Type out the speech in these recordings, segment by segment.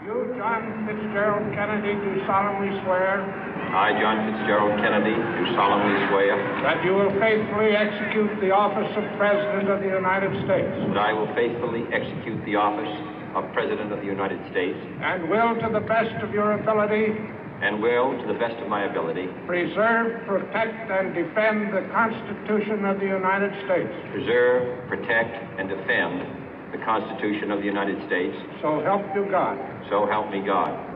You, John Fitzgerald Kennedy, do solemnly swear I, John Fitzgerald Kennedy, do solemnly swear that you will faithfully execute the office of President of the United States that I will faithfully execute the office of President of the United States and will, to the best of your ability, and will, to the best of my ability, preserve, protect, and defend the Constitution of the United States. preserve, protect, and defend the Constitution of the United States. So help you God. So help me God.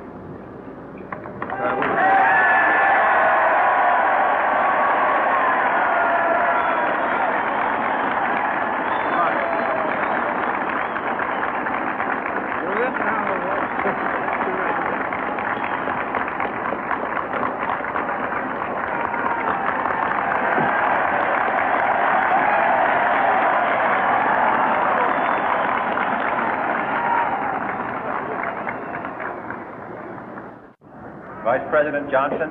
Vice President Johnson,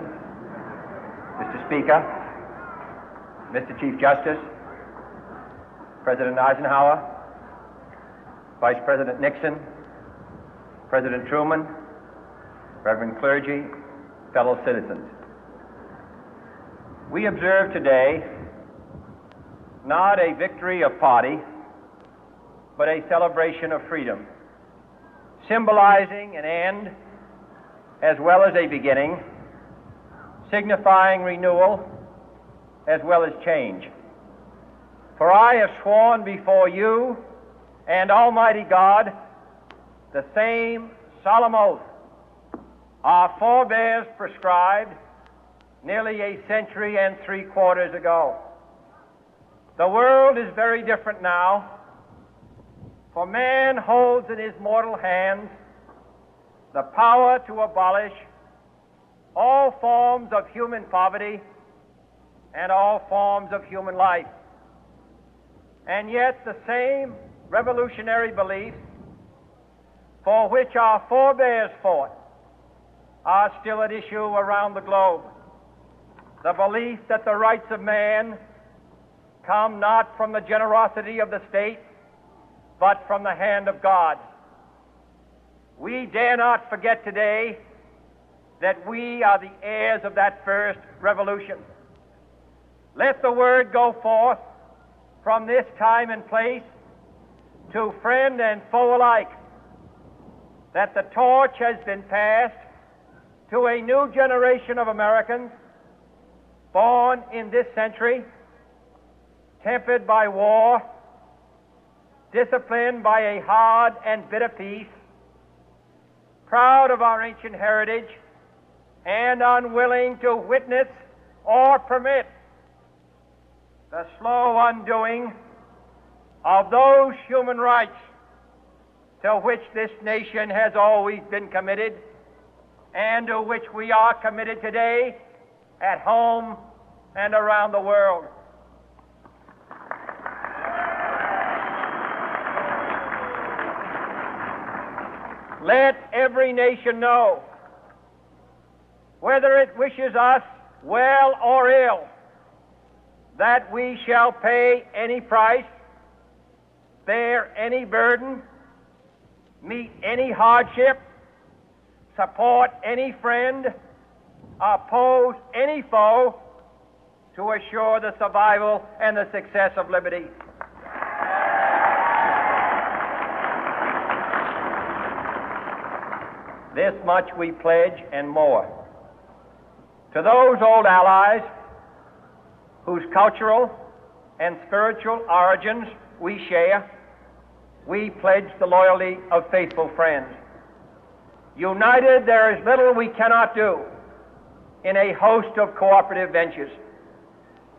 Mr. Speaker, Mr. Chief Justice, President Eisenhower, Vice President Nixon, President Truman, Reverend clergy, fellow citizens. We observe today not a victory of party, but a celebration of freedom, symbolizing an end as well as a beginning, signifying renewal as well as change. For I have sworn before you and Almighty God the same solemn oath our forebears prescribed nearly a century and 3/4 ago. The world is very different now, for man holds in his mortal hands the power to abolish all forms of human poverty and all forms of human life. And yet the same revolutionary beliefs for which our forebears fought are still at issue around the globe. The belief that the rights of man come not from the generosity of the state, but from the hand of God. We dare not forget today that we are the heirs of that first revolution. Let the word go forth from this time and place to friend and foe alike that the torch has been passed to a new generation of Americans born in this century, tempered by war, disciplined by a hard and bitter peace, proud of our ancient heritage, and unwilling to witness or permit the slow undoing of those human rights to which this nation has always been committed and to which we are committed today at home and around the world. Let every nation know, whether it wishes us well or ill, that we shall pay any price, bear any burden, meet any hardship, support any friend, oppose any foe to assure the survival and the success of liberty. This much we pledge and more. To those old allies whose cultural and spiritual origins we share, we pledge the loyalty of faithful friends. United, there is little we cannot do in a host of cooperative ventures.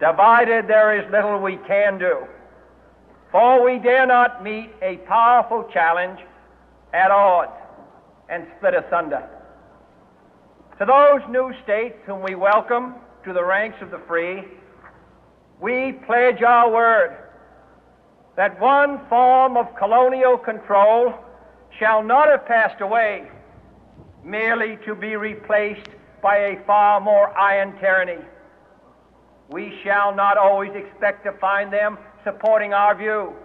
Divided, there is little we can do, for we dare not meet a powerful challenge at odds and split asunder. To those new states whom we welcome to the ranks of the free, we pledge our word that one form of colonial control shall not have passed away, merely to be replaced by a far more iron tyranny. We shall not always expect to find them supporting our view,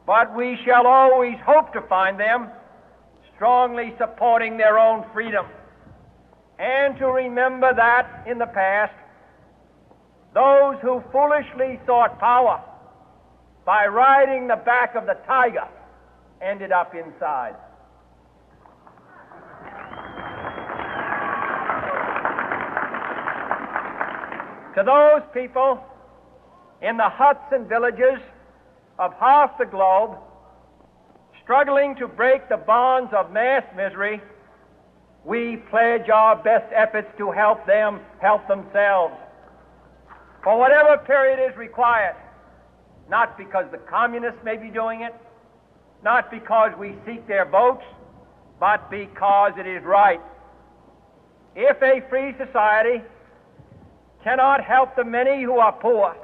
but we shall always hope to find them strongly supporting their own freedom, and to remember that in the past, those who foolishly sought power by riding the back of the tiger ended up inside. To those people in the huts and villages of half the globe struggling to break the bonds of mass misery, we pledge our best efforts to help them help themselves for whatever period is required, not because the communists may be doing it, not because we seek their votes, but because it is right. If a free society cannot help the many who are poor,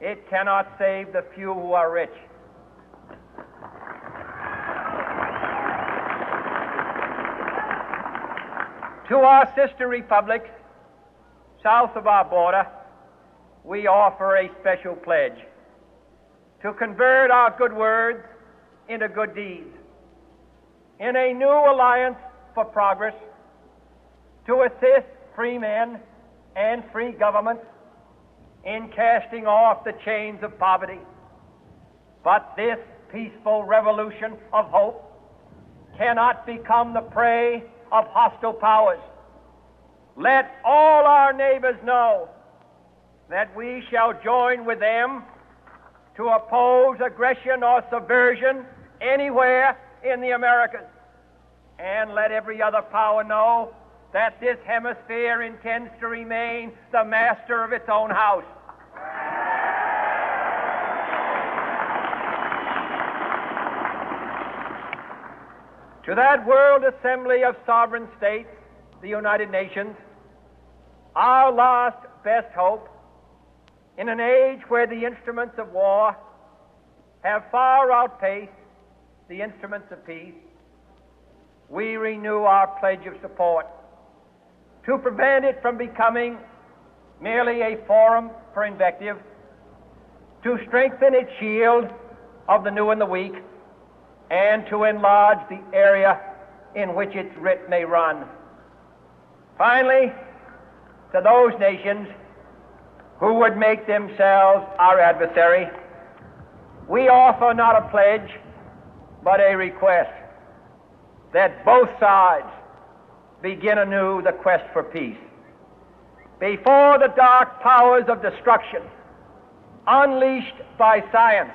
it cannot save the few who are rich. To our sister republics south of our border, we offer a special pledge to convert our good words into good deeds, in a new alliance for progress, to assist free men and free governments in casting off the chains of poverty. But this peaceful revolution of hope cannot become the prey of hostile powers. Let all our neighbors know that we shall join with them to oppose aggression or subversion anywhere in the Americas. And let every other power know that this hemisphere intends to remain the master of its own house. To that World Assembly of Sovereign States, the United Nations, our last best hope, in an age where the instruments of war have far outpaced the instruments of peace, we renew our pledge of support to prevent it from becoming merely a forum for invective, to strengthen its shield of the new and the weak, and to enlarge the area in which its writ may run. Finally, to those nations who would make themselves our adversary, we offer not a pledge, but a request that both sides begin anew the quest for peace. Before the dark powers of destruction, unleashed by science,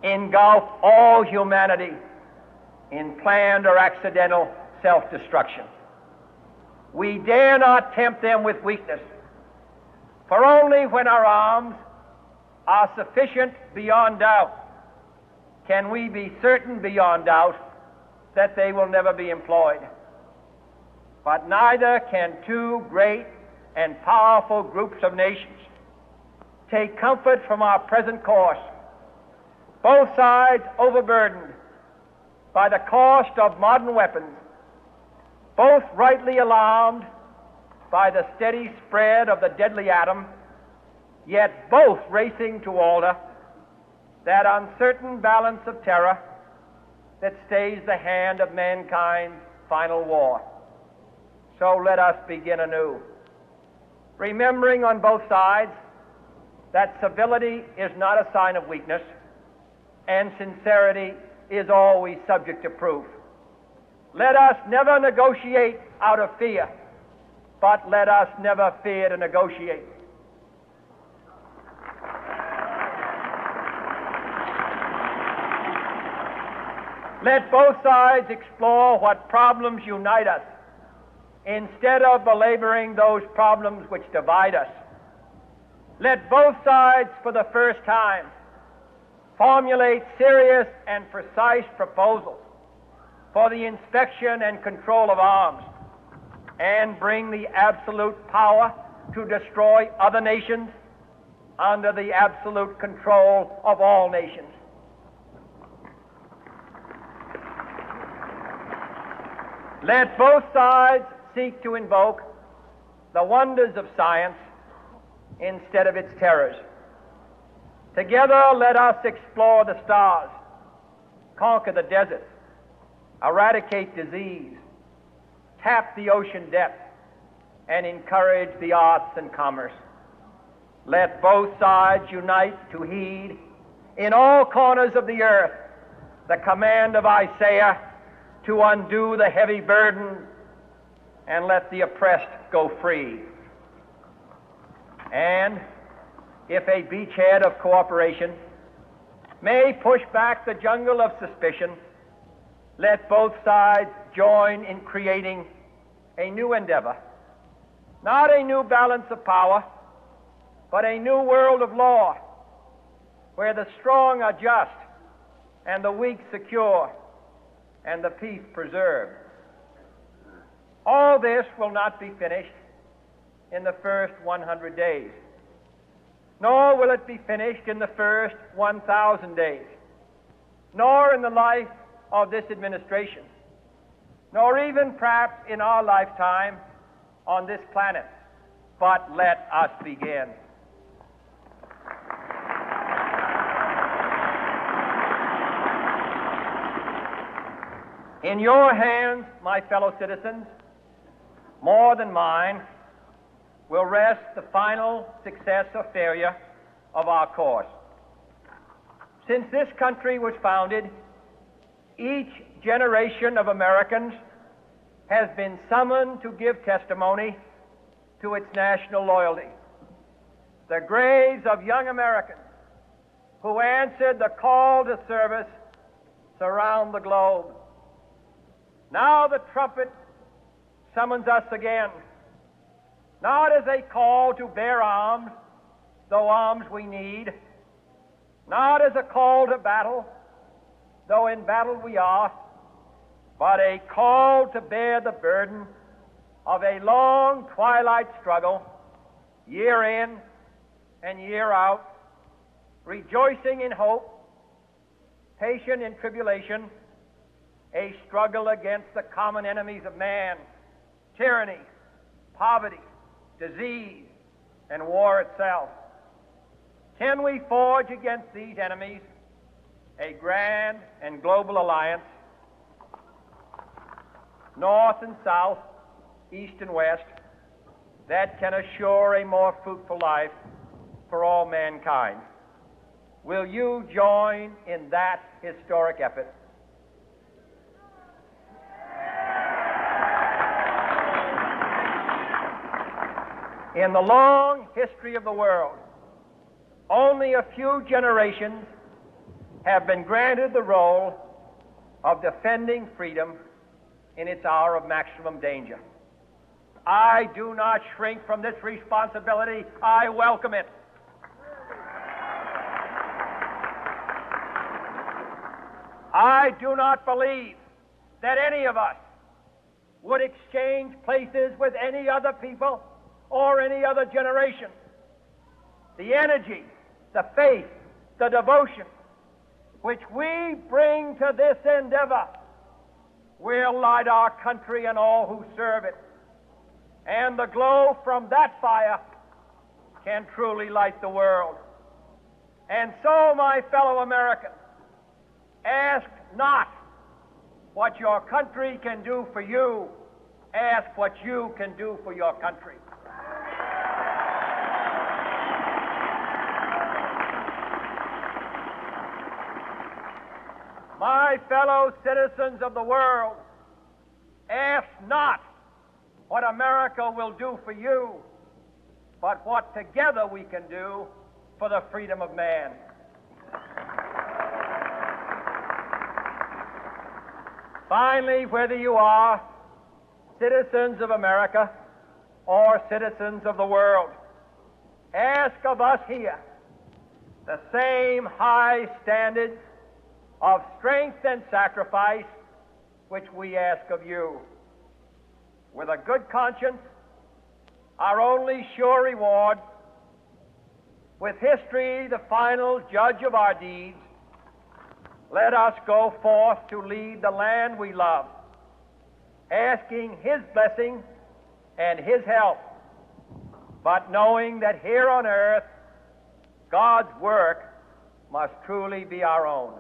engulf all humanity in planned or accidental self-destruction, we dare not tempt them with weakness, for only when our arms are sufficient beyond doubt can we be certain beyond doubt that they will never be employed. But neither can two great and powerful groups of nations take comfort from our present course, both sides overburdened by the cost of modern weapons, both rightly alarmed by the steady spread of the deadly atom, yet both racing to alter that uncertain balance of terror that stays the hand of mankind's final war. So let us begin anew, remembering on both sides that civility is not a sign of weakness, and sincerity is always subject to proof. Let us never negotiate out of fear, but let us never fear to negotiate. Let both sides explore what problems unite us, instead of belaboring those problems which divide us. Let both sides, for the first time, formulate serious and precise proposals for the inspection and control of arms, and bring the absolute power to destroy other nations under the absolute control of all nations. Let both sides seek to invoke the wonders of science instead of its terrors. Together let us explore the stars, conquer the deserts, eradicate disease, tap the ocean depth, and encourage the arts and commerce. Let both sides unite to heed in all corners of the earth the command of Isaiah to undo the heavy burden and let the oppressed go free. And if a beachhead of cooperation may push back the jungle of suspicion, let both sides join in creating a new endeavor, not a new balance of power, but a new world of law, where the strong are just and the weak secure and the peace preserved. All this will not be finished in the first 100 days, nor will it be finished in the first 1,000 days, nor in the life of this administration, nor even perhaps in our lifetime on this planet. But let us begin. In your hands, my fellow citizens, more than mine, will rest the final success or failure of our course. Since this country was founded, each generation of Americans has been summoned to give testimony to its national loyalty. The graves of young Americans who answered the call to service surround the globe. Now the trumpet summons us again, not as a call to bear arms, though arms we need, not as a call to battle, though in battle we are, but a call to bear the burden of a long twilight struggle, year in and year out, rejoicing in hope, patient in tribulation, a struggle against the common enemies of man, tyranny, poverty, disease, and war itself. Can we forge against these enemies a grand and global alliance, north and south, east and west, that can assure a more fruitful life for all mankind? Will you join in that historic effort? In the long history of the world, only a few generations have been granted the role of defending freedom in its hour of maximum danger. I do not shrink from this responsibility. I welcome it. I do not believe that any of us would exchange places with any other people or any other generation. The energy, the faith, the devotion which we bring to this endeavor will light our country and all who serve it. And the glow from that fire can truly light the world. And so, my fellow Americans, ask not what your country can do for you, ask what you can do for your country. My fellow citizens of the world, ask not what America will do for you, but what together we can do for the freedom of man. Finally, whether you are citizens of America or citizens of the world, ask of us here the same high standards of strength and sacrifice which we ask of you. With a good conscience, our only sure reward, with history the final judge of our deeds, let us go forth to lead the land we love, asking His blessing and His help, but knowing that here on earth God's work must truly be our own.